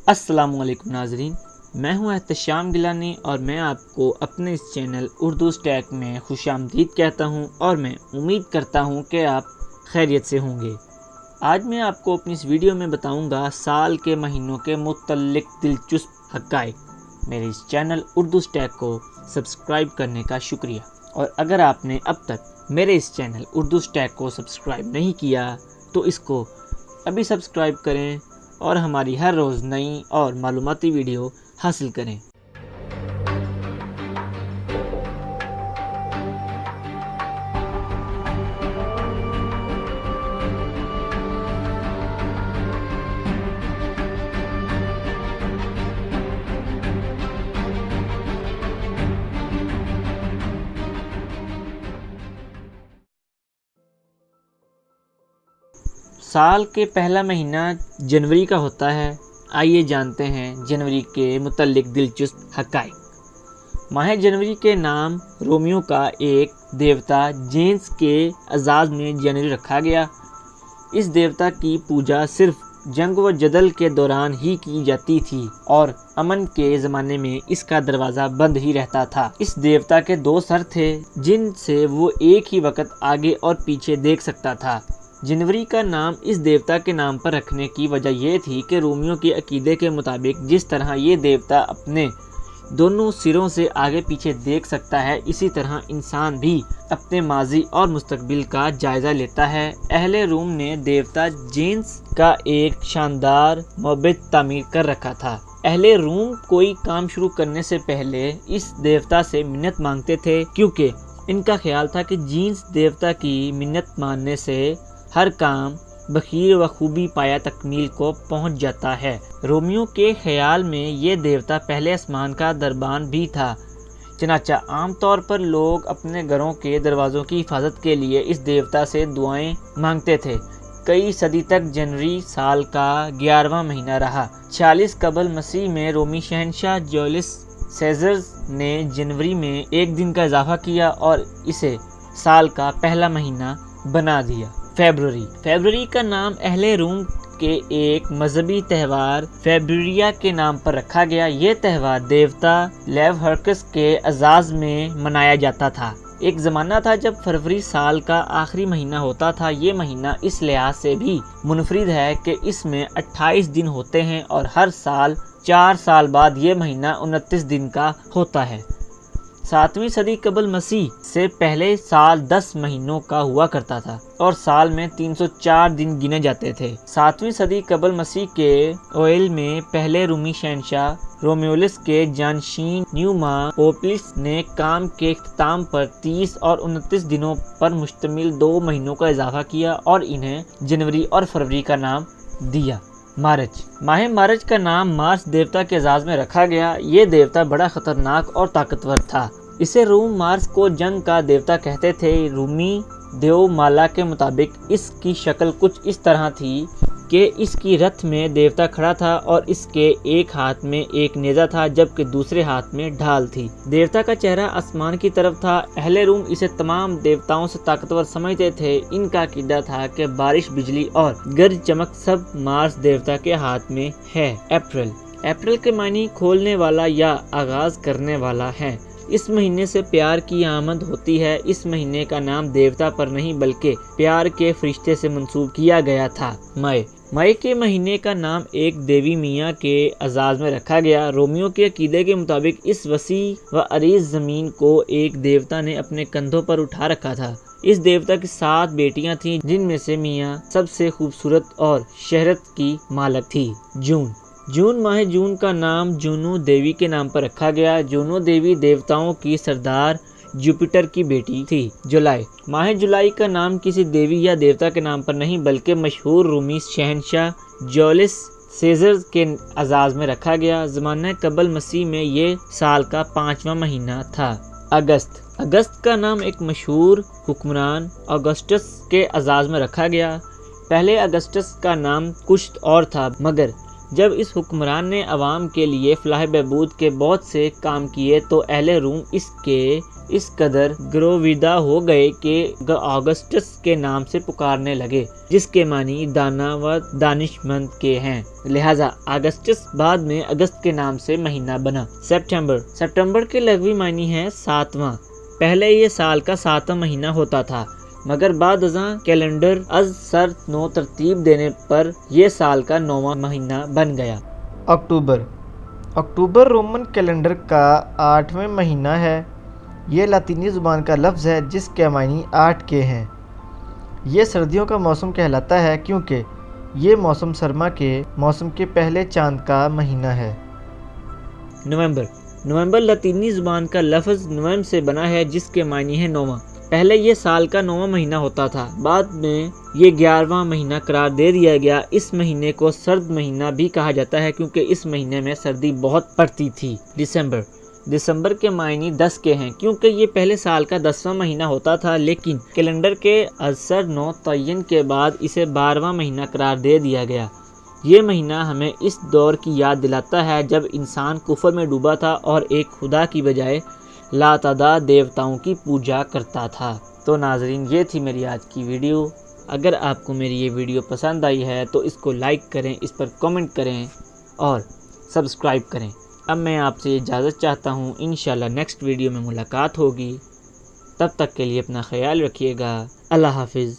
السلام علیکم ناظرین، میں ہوں احتشام گیلانی اور میں آپ کو اپنے اس چینل اردو اسٹیک میں خوش آمدید کہتا ہوں اور میں امید کرتا ہوں کہ آپ خیریت سے ہوں گے۔ آج میں آپ کو اپنی اس ویڈیو میں بتاؤں گا سال کے مہینوں کے متعلق دلچسپ حقائق۔ میرے اس چینل اردو اسٹیک کو سبسکرائب کرنے کا شکریہ، اور اگر آپ نے اب تک میرے اس چینل اردو اسٹیک کو سبسکرائب نہیں کیا تو اس کو ابھی سبسکرائب کریں اور ہماری ہر روز نئی اور معلوماتی ویڈیو حاصل کریں۔ سال کے پہلا مہینہ جنوری کا ہوتا ہے۔ آئیے جانتے ہیں جنوری کے متعلق دلچسپ حقائق۔ ماہ جنوری کے نام رومیو کا ایک دیوتا جینس کے اعزاز میں جنوری رکھا گیا۔ اس دیوتا کی پوجا صرف جنگ و جدل کے دوران ہی کی جاتی تھی اور امن کے زمانے میں اس کا دروازہ بند ہی رہتا تھا۔ اس دیوتا کے دو سر تھے جن سے وہ ایک ہی وقت آگے اور پیچھے دیکھ سکتا تھا۔ جنوری کا نام اس دیوتا کے نام پر رکھنے کی وجہ یہ تھی کہ رومیو کے عقیدے کے مطابق جس طرح یہ دیوتا اپنے دونوں سروں سے آگے پیچھے دیکھ سکتا ہے، اسی طرح انسان بھی اپنے ماضی اور مستقبل کا جائزہ لیتا ہے۔ اہل روم نے دیوتا جینس کا ایک شاندار معبد تعمیر کر رکھا تھا۔ اہل روم کوئی کام شروع کرنے سے پہلے اس دیوتا سے منت مانگتے تھے، کیونکہ ان کا خیال تھا کہ جینس دیوتا کی منت ماننے سے ہر کام بخیر و خوبی پایا تکمیل کو پہنچ جاتا ہے۔ رومیو کے خیال میں یہ دیوتا پہلے آسمان کا دربان بھی تھا، چنانچہ عام طور پر لوگ اپنے گھروں کے دروازوں کی حفاظت کے لیے اس دیوتا سے دعائیں مانگتے تھے۔ کئی صدی تک جنوری سال کا 11واں مہینہ رہا۔ 46 قبل مسیح میں رومی شہنشاہ جولیس سیزر نے جنوری میں ایک دن کا اضافہ کیا اور اسے سال کا پہلا مہینہ بنا دیا۔ فیبروری کا نام اہل روم کے ایک مذہبی تہوار فیبروریا کے نام پر رکھا گیا۔ یہ تہوار دیوتا لیوہرکس کے اعزاز میں منایا جاتا تھا۔ ایک زمانہ تھا جب فروری سال کا آخری مہینہ ہوتا تھا۔ یہ مہینہ اس لحاظ سے بھی منفرد ہے کہ اس میں 28 دن ہوتے ہیں اور ہر سال 4 سال بعد یہ مہینہ 29 دن کا ہوتا ہے۔ 7ویں صدی قبل مسیح سے پہلے سال 10 مہینوں کا ہوا کرتا تھا اور سال میں 304 دن گنے جاتے تھے۔ 7ویں صدی قبل مسیح کے اوائل میں پہلے رومی شہنشاہ رومیولس کے جانشین نیوما پوپلس نے کام کے اختتام پر 30 اور 29 دنوں پر مشتمل 2 مہینوں کا اضافہ کیا اور انہیں جنوری اور فروری کا نام دیا۔ ماہ مارچ کا نام مارس دیوتا کے اعزاز میں رکھا گیا۔ یہ دیوتا بڑا خطرناک اور طاقتور تھا۔ اسے روم مارس کو جنگ کا دیوتا کہتے تھے۔ رومی دیو مالا کے مطابق اس کی شکل کچھ اس طرح تھی کہ اس کی رتھ میں دیوتا کھڑا تھا اور اس کے ایک ہاتھ میں ایک نیزہ تھا جبکہ دوسرے ہاتھ میں ڈھال تھی۔ دیوتا کا چہرہ آسمان کی طرف تھا۔ اہل روم اسے تمام دیوتاؤں سے طاقتور سمجھتے تھے۔ ان کا عقیدہ تھا کہ بارش، بجلی اور گرج چمک سب مارس دیوتا کے ہاتھ میں ہے۔ اپریل کے معنی کھولنے والا یا آغاز کرنے والا ہے۔ اس مہینے سے پیار کی آمد ہوتی ہے۔ اس مہینے کا نام دیوتا پر نہیں بلکہ پیار کے فرشتے سے منسوب کیا گیا تھا۔ مئی کے مہینے کا نام ایک دیوی میاں کے اعزاز میں رکھا گیا۔ رومیو کے عقیدے کے مطابق اس وسیع و عریض زمین کو ایک دیوتا نے اپنے کندھوں پر اٹھا رکھا تھا۔ اس دیوتا کی 7 بیٹیاں تھیں جن میں سے میاں سب سے خوبصورت اور شہرت کی مالک تھی۔ ماہ جون کا نام جونو دیوی کے نام پر رکھا گیا۔ جونو دیوی دیوتاؤں کی سردار جوپیٹر کی بیٹی تھی۔ ماہ جولائی کا نام کسی دیوی یا دیوتا کے نام پر نہیں بلکہ مشہور رومی شہنشاہ جولیس سیزر کے اعزاز میں رکھا گیا۔ زمانہ قبل مسیح میں یہ سال کا 5واں مہینہ تھا۔ اگست کا نام ایک مشہور حکمران اگسٹس کے اعزاز میں رکھا گیا۔ پہلے اگسٹس کا نام کچھ اور تھا، مگر جب اس حکمران نے عوام کے لیے فلاح بہبود کے بہت سے کام کیے تو اہل روم اس قدر گرویدہ ہو گئے کہ آگسٹس کے نام سے پکارنے لگے، جس کے معنی دانا و دانشمند کے ہیں، لہذا آگسٹس بعد میں اگست کے نام سے مہینہ بنا۔ سپٹمبر کے لغوی معنی ہے 7واں۔ پہلے یہ سال کا 7واں مہینہ ہوتا تھا، مگر بعد ازاں کیلنڈر از سر نو ترتیب دینے پر یہ سال کا 9واں مہینہ بن گیا۔ اکتوبر رومن کیلنڈر کا 8واں مہینہ ہے۔ یہ لاطینی زبان کا لفظ ہے جس کے معنی 8 کے ہیں۔ یہ سردیوں کا موسم کہلاتا ہے کیونکہ یہ موسم سرما کے موسم کے پہلے چاند کا مہینہ ہے۔ نومبر لاطینی زبان کا لفظ نویم سے بنا ہے جس کے معنی ہے 9واں۔ پہلے یہ سال کا 9واں مہینہ ہوتا تھا، بعد میں یہ 11واں مہینہ قرار دے دیا گیا۔ اس مہینے کو سرد مہینہ بھی کہا جاتا ہے کیونکہ اس مہینے میں سردی بہت پڑتی تھی۔ دسمبر کے معنی 10 کے ہیں کیونکہ یہ پہلے سال کا 10واں مہینہ ہوتا تھا، لیکن کیلنڈر کے ازسر نو تعین کے بعد اسے 12واں مہینہ قرار دے دیا گیا۔ یہ مہینہ ہمیں اس دور کی یاد دلاتا ہے جب انسان کفر میں ڈوبا تھا اور ایک خدا کی بجائے لاتعداد دیوتاؤں کی پوجا کرتا تھا۔ تو ناظرین، یہ تھی میری آج کی ویڈیو۔ اگر آپ کو میری یہ ویڈیو پسند آئی ہے تو اس کو لائک کریں، اس پر کامنٹ کریں اور سبسکرائب کریں۔ اب میں آپ سے اجازت چاہتا ہوں، انشاءاللہ نیکسٹ ویڈیو میں ملاقات ہوگی۔ تب تک کے لیے اپنا خیال رکھیے گا۔ اللہ حافظ۔